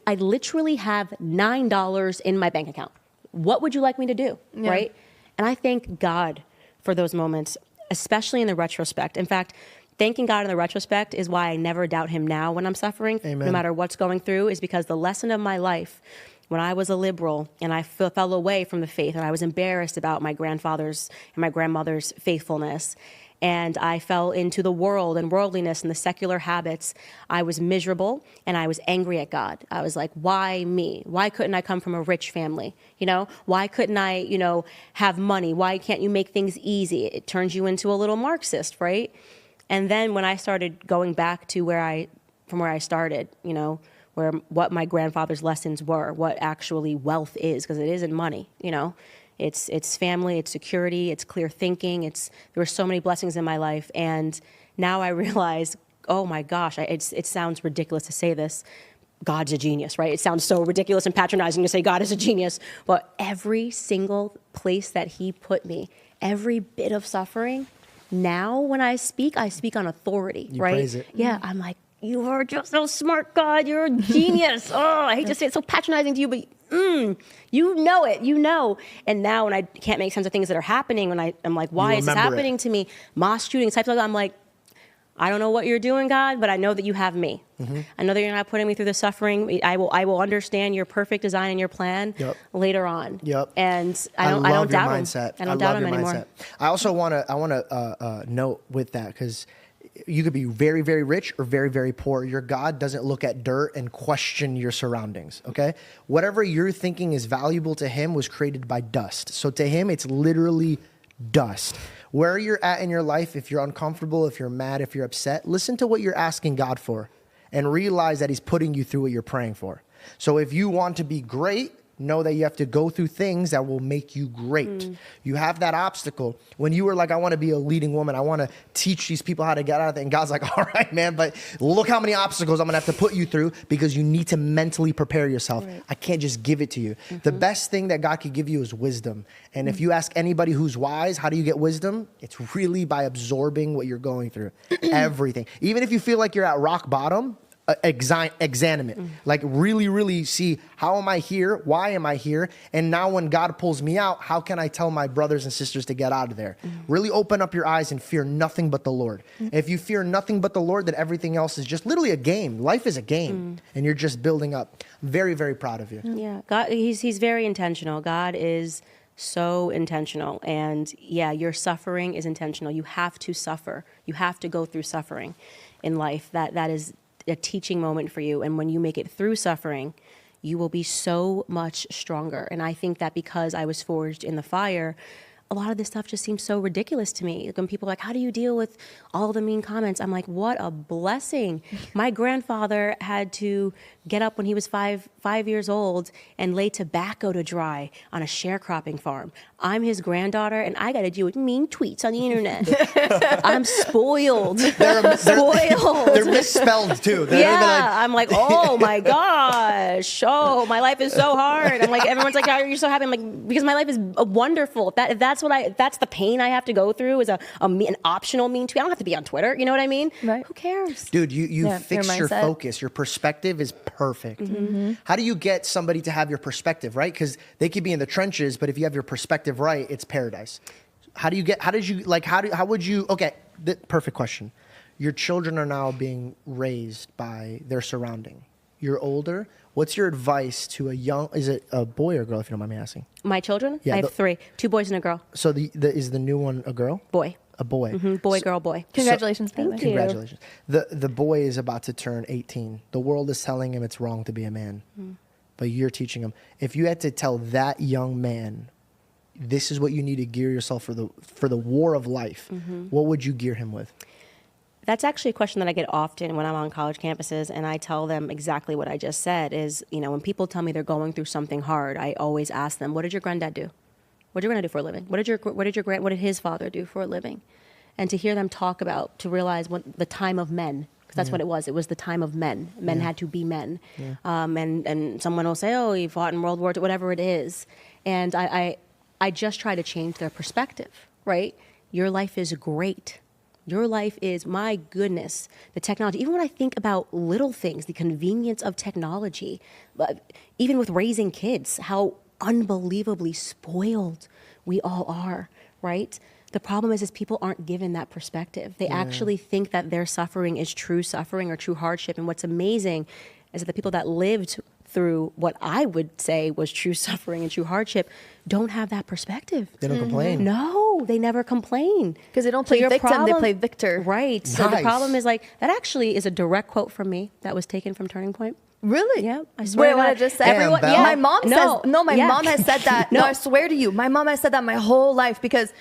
I literally have $9 in my bank account. What would you like me to do? Yeah. Right? And I thank God for those moments, especially in the retrospect. In fact, thanking God in the retrospect is why I never doubt him now when I'm suffering, Amen. no matter what's going through, is because the lesson of my life, when I was a liberal and I fell away from the faith and I was embarrassed about my grandfather's and my grandmother's faithfulness, and I fell into the world and worldliness and the secular habits, I was miserable and I was angry at God. I was like, why me? Why couldn't I come from a rich family? Why couldn't I, have money? Why can't you make things easy? It turns you into a little Marxist, right? And then when I started going back to from where I started, what my grandfather's lessons were, what actually wealth is, because it isn't money, It's family, it's security, it's clear thinking. There were so many blessings in my life. And now I realize, oh my gosh, it sounds ridiculous to say this. God's a genius, right? It sounds so ridiculous and patronizing to say God is a genius. But every single place that he put me, every bit of suffering, now when I speak on authority, you right? Praise it. Yeah, I'm like, you are just so smart, God. You're a genius. Oh, I hate to say it's so patronizing to you, but you know it, And now when I can't make sense of things that are happening, when I'm like, why is this happening to me? Mosque shootings, types like that. I'm like, I don't know what you're doing, God, but I know that you have me. Mm-hmm. I know that you're not putting me through the suffering. I will understand your perfect design and your plan later on. Yep. And I don't doubt mindset. him. I don't doubt him anymore. Mindset. I also want to note with that, because you could be very, very rich or very, very poor. Your God doesn't look at dirt and question your surroundings, okay? Whatever you're thinking is valuable to him was created by dust. So to him, it's literally dust. Where you're at in your life, if you're uncomfortable, if you're mad, if you're upset, listen to what you're asking God for and realize that he's putting you through what you're praying for. So if you want to be great, know that you have to go through things that will make you great. You have that obstacle. When you were like, I want to be a leading woman, I want to teach these people how to get out of it. And God's like, all right, man, but look how many obstacles I'm going to have to put you through, because you need to mentally prepare yourself. Right. I can't just give it to you. Mm-hmm. The best thing that God could give you is wisdom. And if you ask anybody who's wise, how do you get wisdom? It's really by absorbing what you're going through. Everything. Even if you feel like you're at rock bottom, examine it. Like really, really see, how am I here? Why am I here? And now when God pulls me out, how can I tell my brothers and sisters to get out of there? Really open up your eyes and fear nothing but the Lord. If you fear nothing but the Lord, then everything else is just literally a game. Life is a game and you're just building up. Very, very proud of you. Yeah, God, he's very intentional. God is so intentional. And yeah, your suffering is intentional. You have to suffer. You have to go through suffering in life. That is a teaching moment for you. And when you make it through suffering, you will be so much stronger. And I think that because I was forged in the fire, a lot of this stuff just seems so ridiculous to me. When people are like, how do you deal with all the mean comments? I'm like, what a blessing. My grandfather had to get up when he was five years old and lay tobacco to dry on a sharecropping farm. I'm his granddaughter, and I got to deal with mean tweets on the internet. I'm spoiled. They're misspelled too. I'm like, oh my gosh. Oh, my life is so hard. I'm like, everyone's like, how are you so happy? I'm like, because my life is wonderful. If that's the pain I have to go through is an optional mean tweet. I don't have to be on Twitter. You know what I mean? Right. Who cares? Dude, you fix your focus. Your perspective is perfect. Mm-hmm. How do you get somebody to have your perspective, right? Because they could be in the trenches, but if you have your perspective right, it's paradise. Perfect question. Your children are now being raised by their surrounding. You're older. What's your advice to is it a boy or a girl, if you don't mind me asking? My children? Yeah, I have 3, 2 boys and a girl. So is the new one a girl? Boy. A boy. Mm-hmm. Boy, girl, boy. Congratulations. Thank you. Congratulations. The boy is about to turn 18. The world is telling him it's wrong to be a man. But you're teaching him. If you had to tell that young man, this is what you need to gear yourself for the war of life, what would you gear him with? That's actually a question that I get often when I'm on college campuses, and I tell them exactly what I just said is, when people tell me they're going through something hard, I always ask them, what did your granddad do? What did your granddad do for a living? What did his father do for a living? And to hear them talk about, to realize what the time of men, because that's what it was. It was the time of men. Men had to be men. Yeah. And someone will say, oh, he fought in World War II, whatever it is. And I just try to change their perspective, right? Your life is great. Your life is, my goodness, the technology. Even when I think about little things, the convenience of technology, but even with raising kids, how unbelievably spoiled we all are, right? The problem is people aren't given that perspective. They actually think that their suffering is true suffering or true hardship. And what's amazing is that the people that lived through what I would say was true suffering and true hardship don't have that perspective. They don't complain. No, they never complain. Because they don't play victim, they play victor. Right. So the problem is like, that actually is a direct quote from me that was taken from Turning Point. Really? Yeah, I swear. Wait, what I just said? Damn, Belle. Yeah. My mom says, my Yeah. mom has said that. No. No, I swear to you, my mom has said that my whole life because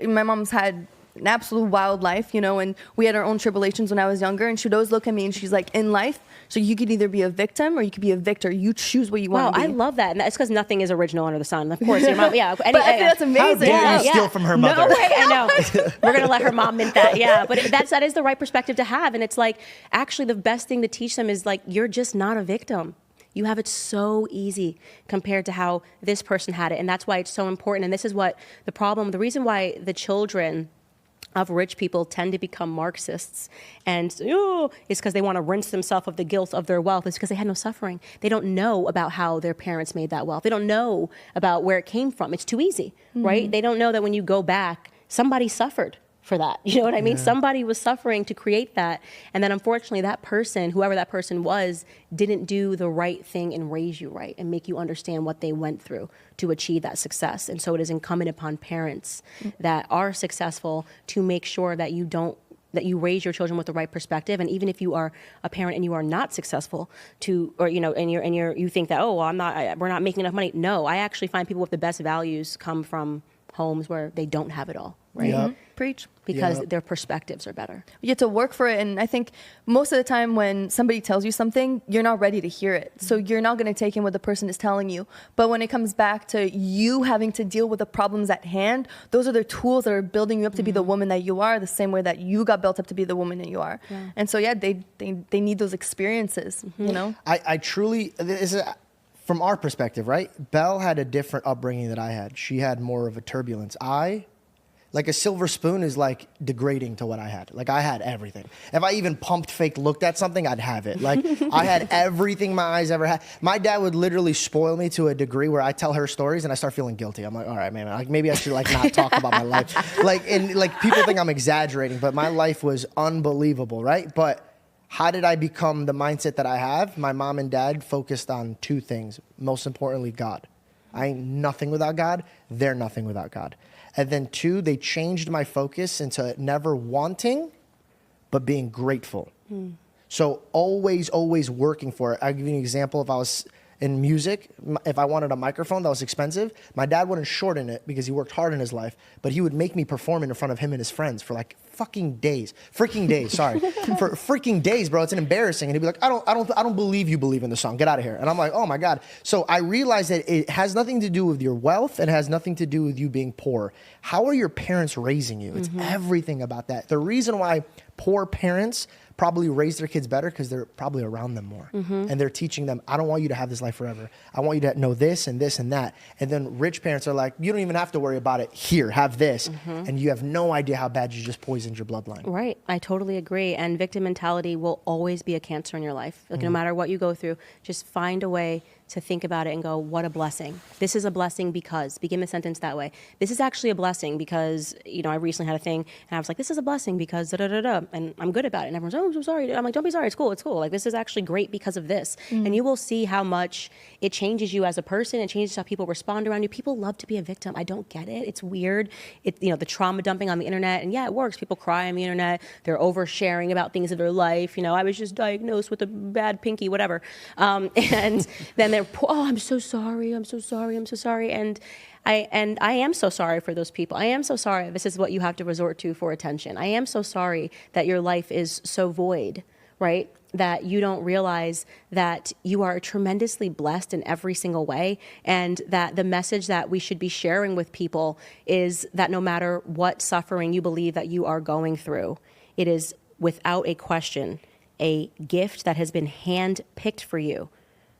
my mom's had an absolute wild life, you know, and we had our own tribulations when I was younger. And she'd always look at me and she's like, in life, so you could either be a victim or you could be a victor. You choose what you want to be. I love that. And that's because nothing is original under the sun. Of course, your mom, yeah. But I think that's amazing. How dare you steal from her mother? No way, I know. We're going to let her mom mint that. Yeah. But that is the right perspective to have. And it's like, actually, the best thing to teach them is like, you're just not a victim. You have it so easy compared to how this person had it. And that's why it's so important. And this is what the reason why the children of rich people tend to become Marxists and is because they want to rinse themselves of the guilt of their wealth. It's because they had no suffering. They don't know about how their parents made that wealth. They don't know about where it came from. It's too easy, right? They don't know that when you go back, somebody suffered for that. You know what I mean? Somebody was suffering to create that. And then unfortunately that person, whoever that person was, didn't do the right thing and raise you right and make you understand what they went through to achieve that success. And so it is incumbent upon parents that are successful to make sure that you raise your children with the right perspective. And even if you are a parent and you are not successful you think that, we're not making enough money. No, I actually find people with the best values come from homes where they don't have it all, right? Yep. Preach. Because their perspectives are better. You get to work for it. And I think most of the time when somebody tells you something, you're not ready to hear it. So you're not going to take in what the person is telling you. But when it comes back to you having to deal with the problems at hand, those are the tools that are building you up to be the woman that you are, the same way that you got built up to be the woman that you are. Yeah. And so, they need those experiences, you know? I truly, from our perspective, right? Belle had a different upbringing that I had. She had more of a turbulence. Like a silver spoon is like degrading to what I had. Like I had everything. If I even pumped fake looked at something, I'd have it. Like I had everything my eyes ever had. My dad would literally spoil me to a degree where I tell her stories and I start feeling guilty. I'm like, all right, man, like maybe I should like not talk about my life. Like people think I'm exaggerating, but my life was unbelievable, right? But how did I become the mindset that I have? My mom and dad focused on two things. Most importantly, God. I ain't nothing without God. They're nothing without God. And then two, they changed my focus into never wanting, but being grateful. So always working for it. I'll give you an example. If I was in music, if I wanted a microphone that was expensive, my dad wouldn't shorten it because he worked hard in his life, but he would make me perform in front of him and his friends for like freaking days, for freaking days, bro. It's embarrassing. And he'd be like, I don't believe you believe in the song. Get out of here. And I'm like, oh my God. So I realized that it has nothing to do with your wealth and it has nothing to do with you being poor. How are your parents raising you? It's everything about that. The reason why poor parents probably raise their kids better because they're probably around them more. And they're teaching them, I don't want you to have this life forever. I want you to know this and this and that. And then rich parents are like, you don't even have to worry about it. Here, have this. And you have no idea how bad you just poisoned your bloodline. Right. I totally agree. And victim mentality will always be a cancer in your life. Like no matter what you go through, just find a way to think about it and go, what a blessing. This is a blessing because, begin the sentence that way. This is actually a blessing because, I recently had a thing and I was like, this is a blessing because da-da-da-da. And I'm good about it. And everyone's, oh, I'm so sorry. I'm like, don't be sorry. It's cool. It's cool. Like, this is actually great because of this. And you will see how much it changes you as a person. It changes how people respond around you. People love to be a victim. I don't get it. It's weird. The trauma dumping on the internet. And yeah, it works. People cry on the internet. They're oversharing about things of their life. I was just diagnosed with a bad pinky, whatever. And then they're, oh, I'm so sorry. I'm so sorry. I'm so sorry. And I am so sorry for those people. I am so sorry. This is what you have to resort to for attention. I am so sorry that your life is so void, right? That you don't realize that you are tremendously blessed in every single way. And that the message that we should be sharing with people is that no matter what suffering you believe that you are going through, it is without a question a gift that has been hand-picked for you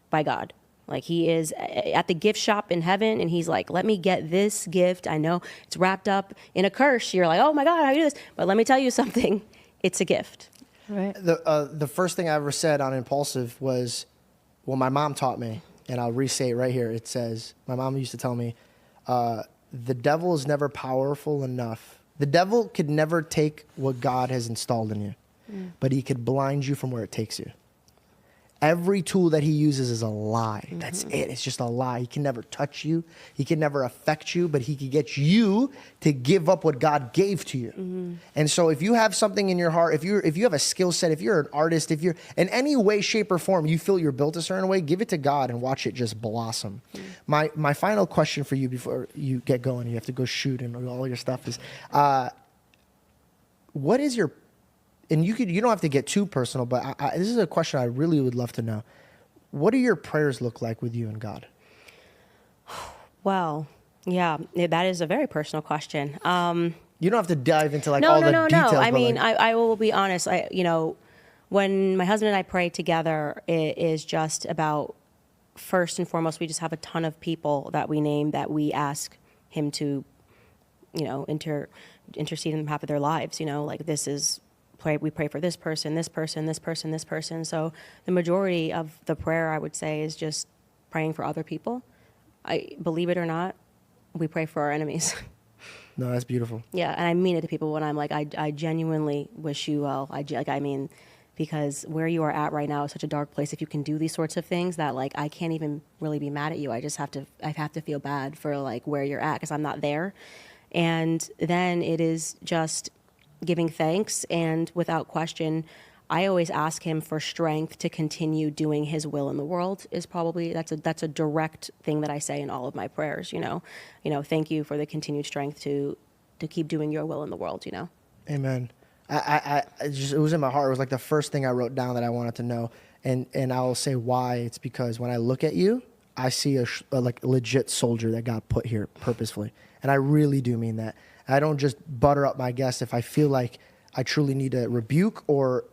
by God. Like he is at the gift shop in heaven, and he's like, let me get this gift. I know it's wrapped up in a curse. You're like, oh my God, how do you do this? But let me tell you something. It's a gift. Right. The first thing I ever said on Impulsive was, well, my mom taught me, and I'll re-say it right here. It says, my mom used to tell me, the devil is never powerful enough. The devil could never take what God has installed in you, but he could blind you from where it takes you. Every tool that he uses is a lie. That's it. It's just a lie. He can never touch you. He can never affect you, but he can get you to give up what God gave to you. And so if you have something in your heart, if you have a skill set, if you're an artist, if you're in any way, shape, or form, you feel you're built a certain way, give it to God and watch it just blossom. My final question for you before you get going, you have to go shoot and all your stuff is, what is your, and you don't have to get too personal, but this is a question I really would love to know. What do your prayers look like with you and God? Well, yeah, that is a very personal question. You don't have to dive into all the details. No. I mean, I will be honest. When my husband and I pray together, it is just about, first and foremost, we just have a ton of people that we name that we ask him to, intercede on behalf of their lives. This is, we pray for this person, this person, this person, this person. So the majority of the prayer, I would say, is just praying for other people. I believe it or not, we pray for our enemies. No, that's beautiful. Yeah, and I mean it to people when I'm like, I genuinely wish you well. Because where you are at right now is such a dark place. If you can do these sorts of things, that I can't even really be mad at you. I have to feel bad for where you're at, because I'm not there. And then it is just giving thanks, and without question, I always ask him for strength to continue doing his will in the world. Is probably that's a direct thing that I say in all of my prayers. Thank you for the continued strength to keep doing your will in the world. Amen. It was in my heart. It was the first thing I wrote down that I wanted to know, and I'll say why. It's because when I look at you, I see a legit soldier that got put here purposefully, and I really do mean that. I don't just butter up my guests. If I feel like I truly need to rebuke or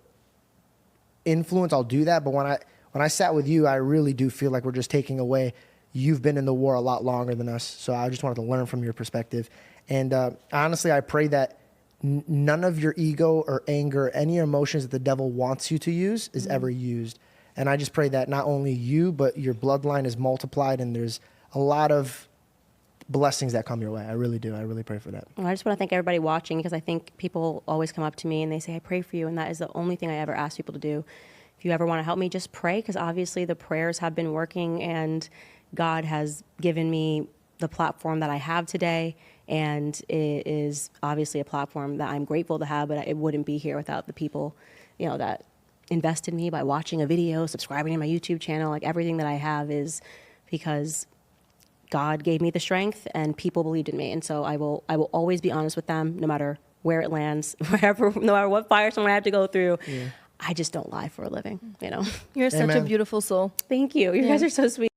influence, I'll do that. But when I sat with you, I really do feel like we're just taking away. You've been in the war a lot longer than us, so I just wanted to learn from your perspective. And honestly, I pray that none of your ego or anger, any emotions that the devil wants you to use, is ever used. And I just pray that not only you, but your bloodline is multiplied, and there's a lot of blessings that come your way. I really do. I really pray for that. Well, I just want to thank everybody watching, because I think people always come up to me and they say, I pray for you. And that is the only thing I ever ask people to do. If you ever want to help me, just pray, because obviously the prayers have been working, and God has given me the platform that I have today. And it is obviously a platform that I'm grateful to have, but it wouldn't be here without the people, that invested in me by watching a video, subscribing to my YouTube channel. Everything that I have is because God gave me the strength and people believed in me. And so I will always be honest with them, no matter where it lands, no matter what firestorm I have to go through. Yeah. I just don't lie for a living, You're such a beautiful soul. Thank you. You guys are so sweet.